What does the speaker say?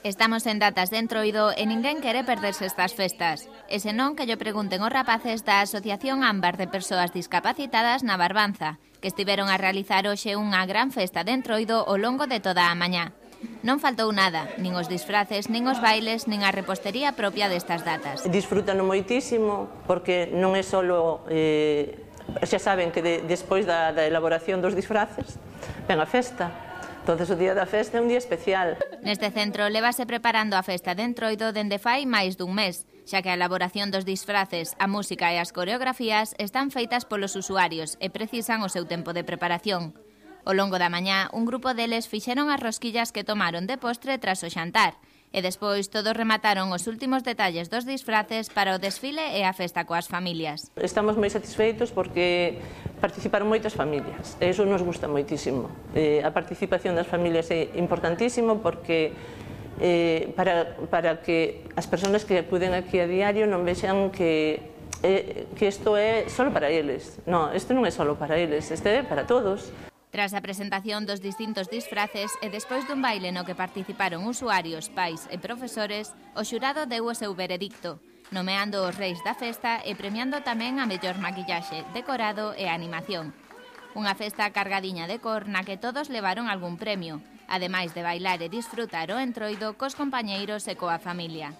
Estamos en datas de Entroido e ninguén quere perderse estas festas. E senón que lle pregunten os rapaces da Asociación Ámbar de Persoas Discapacitadas na Barbanza, que estiveron a realizar hoxe unha gran festa de Entroido ao longo de toda a mañá. Non faltou nada, nin os disfraces, nin os bailes, nin a repostería propia destas datas. Disfrútano moitísimo porque non é só... xa saben que despois da elaboración dos disfraces ven a festa. Entonces o día da festa é un día especial. Neste centro lévase preparando a festa de Entroido dende fai máis dun mes, xa que a elaboración dos disfraces, a música e as coreografías están feitas polos usuarios e precisan o seu tempo de preparación. Ao longo da mañá, un grupo deles fixeron as rosquillas que tomaron de postre tras o xantar, e despois todos remataron os últimos detalles dos disfraces para o desfile e a festa coas familias. Estamos moi satisfeitos porque participaron moitas familias, e iso nos gusta moitísimo. A participación das familias é importantísimo porque para que as persoas que acuden aquí a diario non vexan que isto é só para eles. Non, isto non é só para eles, isto é para todos. Tras a presentación dos distintos disfraces e despois dun baile no que participaron usuarios, pais e profesores, o xurado deu o seu veredicto, nomeando os reis da festa e premiando tamén a mellor maquillaxe, decorado e animación. Unha festa cargadiña de cor na que todos levaron algún premio, ademais de bailar e disfrutar o Entroido cos compañeiros e coa familia.